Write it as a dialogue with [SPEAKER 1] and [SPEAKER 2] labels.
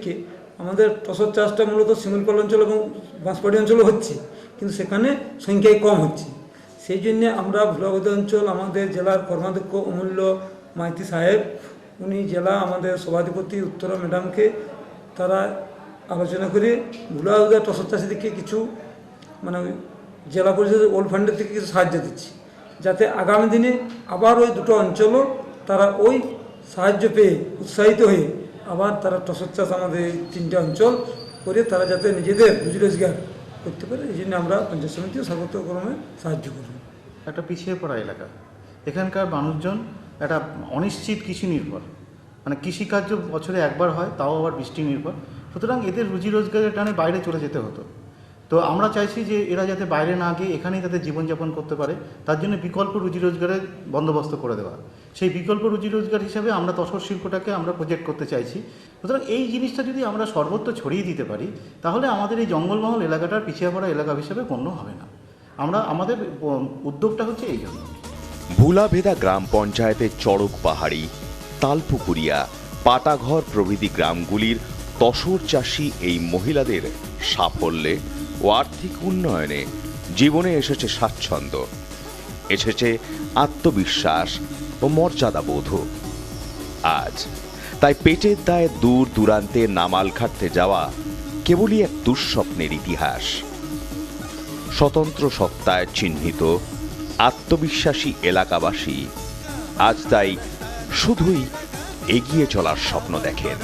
[SPEAKER 1] দিকে আমাদের টসর চাষটা মূলত শিমুলপাল অঞ্চল এবং বাঁশবাড়ি অঞ্চলও হচ্ছে, কিন্তু সেখানে সংখ্যায় কম হচ্ছে। সেই জন্যে আমরা ভোলাবাদী অঞ্চল আমাদের জেলার কর্মাধ্যক্ষ অমূল্য মাইতি সাহেব, উনি জেলা আমাদের সভাধিপতি উত্তরা ম্যাডামকে তারা আলোচনা করে ভোলাবাদী টসর চাষের দিকে কিছু মানে জেলা পরিষদের ওল্ড ফান্ডের থেকে কিছু সাহায্য দিচ্ছি, যাতে আগামী দিনে আবার ওই দুটো অঞ্চলও তারা ওই সাহায্য পেয়ে উৎসাহিত হয়ে আবার তারা টসর চাষ আমাদের এই 3টে অঞ্চল করে তারা যাতে নিজেদের রুজি রোজগার করতে পারে, এই জন্য আমরা পঞ্চায়েত সমিতিও সর্বতোক্রমে সাহায্য করব।
[SPEAKER 2] একটা পিছিয়ে পড়া এলাকা, এখানকার মানুষজন একটা অনিশ্চিত কৃষি নির্ভর, মানে কৃষিকার্য বছরে একবার হয়, তাও আবার বৃষ্টি নির্ভর। সুতরাং এদের রুজি রোজগারের টানে বাইরে চলে যেতে হতো। তো আমরা চাইছি যে এরা যাতে বাইরে না গিয়ে এখানেই তাদের জীবনযাপন করতে পারে, তার জন্য বিকল্প রুজি রোজগারের বন্দোবস্ত করে দেওয়া। সেই বিকল্প রুজি রোজগার হিসাবে আমরা তসর শিল্পটাকে আমরা প্রজেক্ট করতে চাইছি। সুতরাং এই জিনিসটা যদি আমরা সর্বত্র ছড়িয়ে দিতে পারি, তাহলে আমাদের এই জঙ্গলমহল এলাকাটার পিছিয়ে পড়া এলাকা হিসাবে গণ্য হবে না। আমাদের উদ্যোগটা হচ্ছে এই জন্য।
[SPEAKER 3] ভুলাভেদা গ্রাম পঞ্চায়েতের চড়ক পাহাড়ি, তালপুকুরিয়া, পাটাঘর প্রভৃতি গ্রামগুলির তসর চাষী এই মহিলাদের সাফল্যে ও আর্থিক উন্নয়নে জীবনে এসেছে স্বাচ্ছন্দ্য, এসেছে আত্মবিশ্বাস ও মর্যাদাবোধ। আজ তাই পেটের দায়ে দূর দূরান্তে নামাল খাটতে যাওয়া কেবলই এক দুঃস্বপ্নের ইতিহাস। স্বতন্ত্র সত্তায় চিহ্নিত আত্মবিশ্বাসী এলাকাবাসী আজ তাই শুধুই এগিয়ে চলার স্বপ্ন দেখেন।